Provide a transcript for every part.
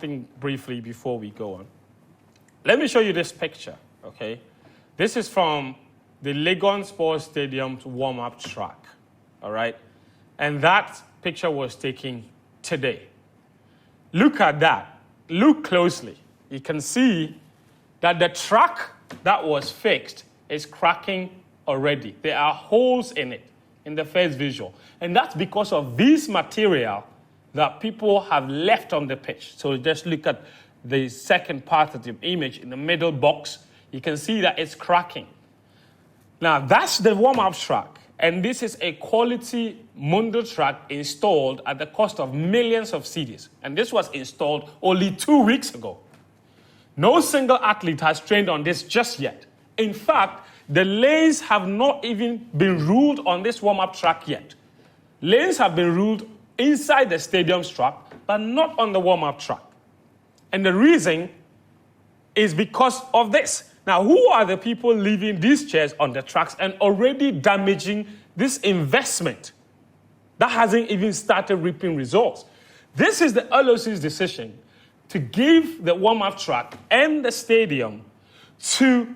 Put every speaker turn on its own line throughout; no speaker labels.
Think briefly before we go on. Let me show you this picture, okay? This is from the Legon Sports Stadium's warm-up track, all right? And that picture was taken today. Look at that. Look closely. You can see that the track that was fixed is cracking already. There are holes in it in the first visual. And that's because of this material that people have left on the pitch. So just look at the second part of the image in the middle box. You can see that it's cracking. Now, that's the warm-up track. And this is a quality Mundo track installed at the cost of millions of cedis. And this was installed only 2 weeks ago. No single athlete has trained on this just yet. In fact, the lanes have not even been ruled on this warm-up track yet. Lanes have been ruled inside the stadium's track, but not on the warm-up track. And the reason is because of this. Now, who are the people leaving these chairs on the tracks and already damaging this investment that hasn't even started reaping results? This is the LOC's decision to give the warm-up track and the stadium to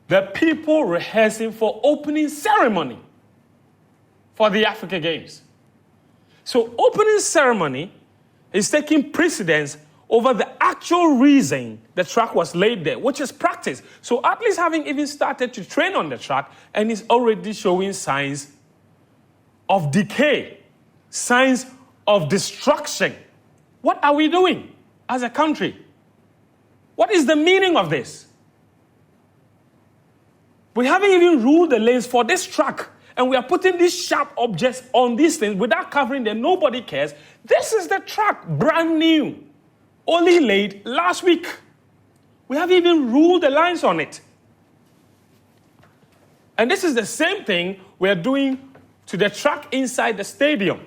the people rehearsing for opening ceremony for the Africa Games. So opening ceremony is taking precedence over the actual reason the track was laid there, which is practice. So athletes haven't even started to train on the track and is already showing signs of decay, signs of destruction. What are we doing as a country? What is the meaning of this? We haven't even ruled the lanes for this track. And we are putting these sharp objects on these things without covering them. Nobody cares. This is the track, brand new. Only laid last week. We haven't even ruled the lines on it. And this is the same thing we are doing to the track inside the stadium.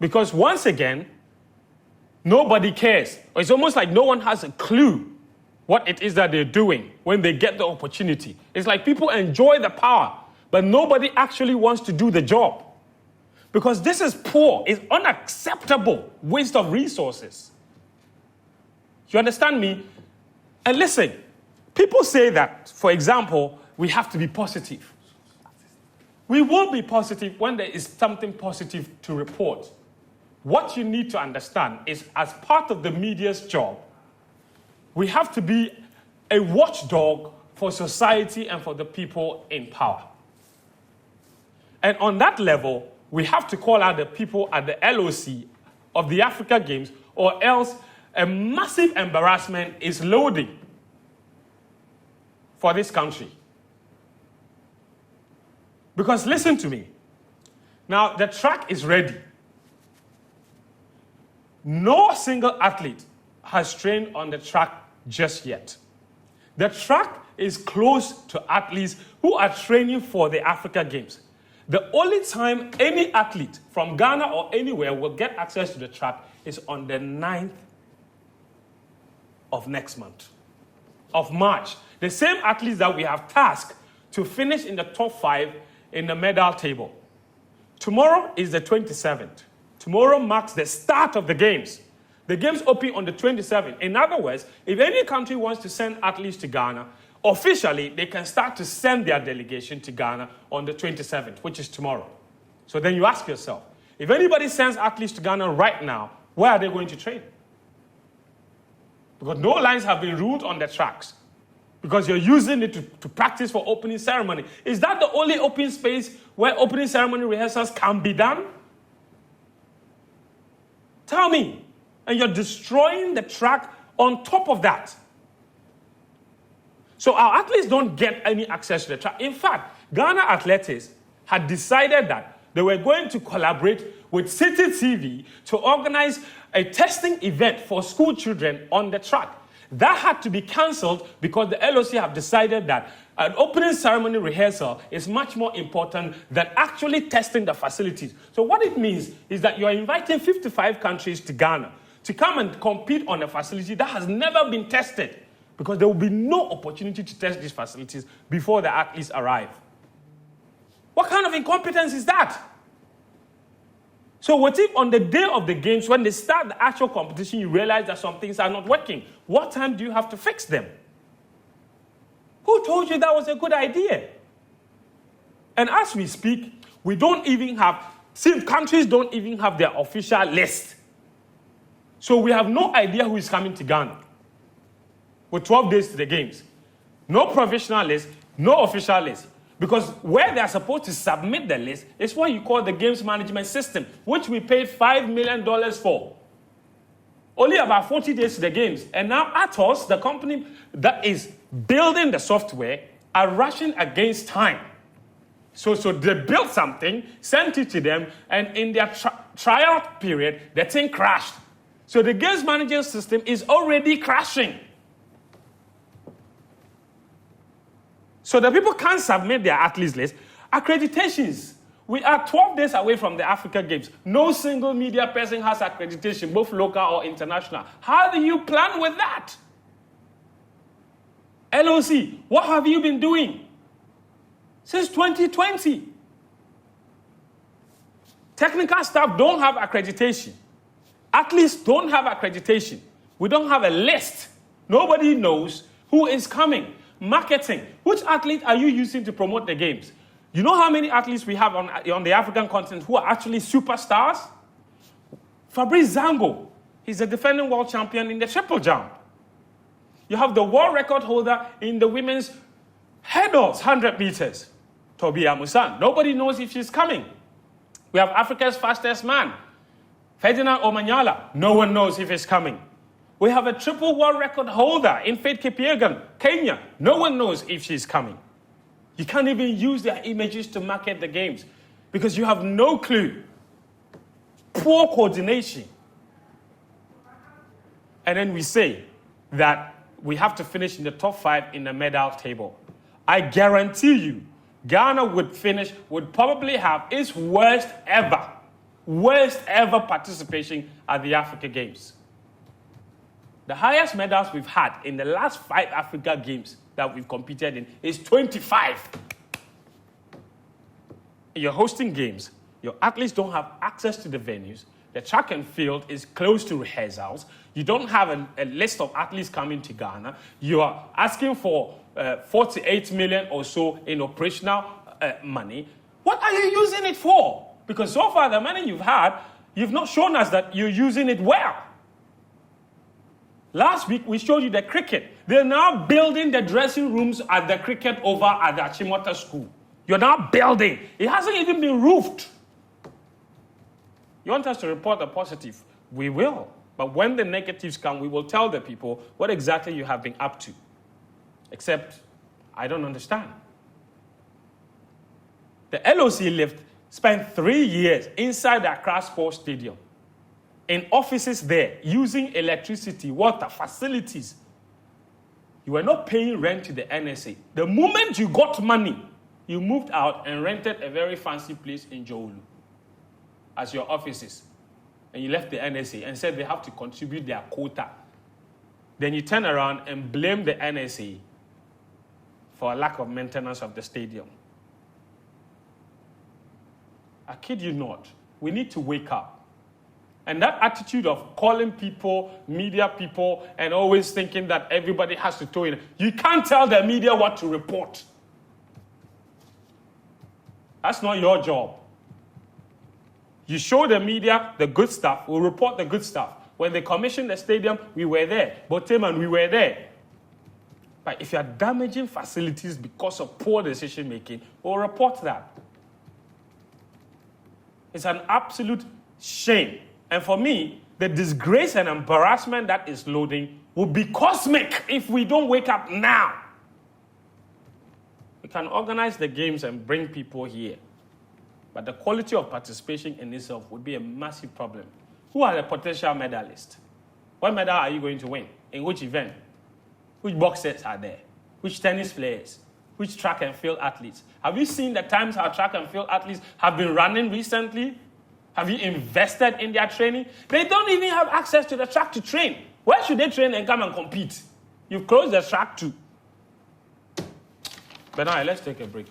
Because once again, nobody cares. It's almost like no one has a clue what it is that they're doing when they get the opportunity. It's like people enjoy the power, but nobody actually wants to do the job. Because this is poor, it's unacceptable waste of resources. You understand me? And listen, people say that, for example, we have to be positive. We will be positive when there is something positive to report. What you need to understand is, as part of the media's job, we have to be a watchdog for society and for the people in power. And on that level, we have to call out the people at the LOC of the Africa Games, or else a massive embarrassment is loading for this country. Because listen to me. Now, the track is ready. No single athlete has trained on the track just yet. The track is close to athletes who are training for the Africa Games. The only time any athlete from Ghana or anywhere will get access to the track is on the 9th of next month, of March. The same athletes that we have tasked to finish in the top 5 in the medal table. Tomorrow is the 27th. Tomorrow marks the start of the Games. The Games open on the 27th. In other words, if any country wants to send athletes to Ghana, officially, they can start to send their delegation to Ghana on the 27th, which is tomorrow. So then you ask yourself, if anybody sends athletes to Ghana right now, where are they going to train? Because no lines have been ruled on the tracks. Because you're using it to practice for opening ceremony. Is that the only open space where opening ceremony rehearsals can be done? Tell me. And you're destroying the track on top of that. So our athletes don't get any access to the track. In fact, Ghana Athletics had decided that they were going to collaborate with City TV to organize a testing event for school children on the track. That had to be cancelled because the LOC have decided that an opening ceremony rehearsal is much more important than actually testing the facilities. So what it means is that you are inviting 55 countries to Ghana to come and compete on a facility that has never been tested, because there will be no opportunity to test these facilities before the athletes arrive. What kind of incompetence is that? So what if on the day of the games, when they start the actual competition, you realize that some things are not working? What time do you have to fix them? Who told you that was a good idea? And as we speak, we don't even have, countries don't even have their official list. So we have no idea who is coming to Ghana with 12 days to the games. No provisional list, no official list. Because where they are supposed to submit the list is what you call the games management system, which we paid $5 million for. Only about 40 days to the games. And now Atos, the company that is building the software, are rushing against time. So they built something, sent it to them, and in their trial period, the thing crashed. So the games management system is already crashing. So the people can't submit their athletes list. Accreditations. We are 12 days away from the Africa Games. No single media person has accreditation, both local or international. How do you plan with that? LOC, what have you been doing since 2020? Technical staff don't have accreditation. Athletes don't have accreditation. We don't have a list. Nobody knows who is coming. Marketing. Which athlete are you using to promote the games? You know how many athletes we have on the African continent who are actually superstars? Fabrice Zango. He's a defending world champion in the triple jump. You have the world record holder in the women's hurdles, 100 meters. Tobi Amusan. Nobody knows if she's coming. We have Africa's fastest man, Ferdinand Omanyala. No one knows if he's coming. We have a triple world record holder in Faith Kipyegon, Kenya. No one knows if she's coming. You can't even use their images to market the games because you have no clue. Poor coordination. And then we say that we have to finish in the top 5 in the medal table. I guarantee you, Ghana would probably have its worst ever participation at the Africa Games. The highest medals we've had in the last 5 Africa Games that we've competed in is 25. You're hosting games. Your athletes don't have access to the venues. The track and field is close to rehearsals. You don't have a list of athletes coming to Ghana. You are asking for 48 million or so in operational money. What are you using it for? Because so far, the money you've had, you've not shown us that you're using it well. Last week, we showed you the cricket. They're now building the dressing rooms at the cricket over at the Achimota school. You're now building. It hasn't even been roofed. You want us to report the positive? We will. But when the negatives come, we will tell the people what exactly you have been up to. Except, I don't understand. The LOC lift spent 3 years inside the Accra Sports Stadium, in offices there, using electricity, water, facilities. You were not paying rent to the NSA. The moment you got money, you moved out and rented a very fancy place in Joulu as your offices. And you left the NSA and said they have to contribute their quota. Then you turn around and blame the NSA for a lack of maintenance of the stadium. I kid you not. We need to wake up. And that attitude of calling people, media people, and always thinking that everybody has to toe in. You can't tell the media what to report. That's not your job. You show the media the good stuff, we'll report the good stuff. When they commissioned the stadium, we were there. Boteman, we were there. But if you are damaging facilities because of poor decision making, we'll report that. It's an absolute shame. And for me, the disgrace and embarrassment that is loading will be cosmic if we don't wake up now. We can organize the games and bring people here. But the quality of participation in itself would be a massive problem. Who are the potential medalists? What medal are you going to win? In which event? Which boxers are there? Which tennis players? Which track and field athletes? Have you seen the times our track and field athletes have been running recently? Have you invested in their training? They don't even have access to the track to train. Where should they train and come and compete? You've closed the track too. But now let's take a break.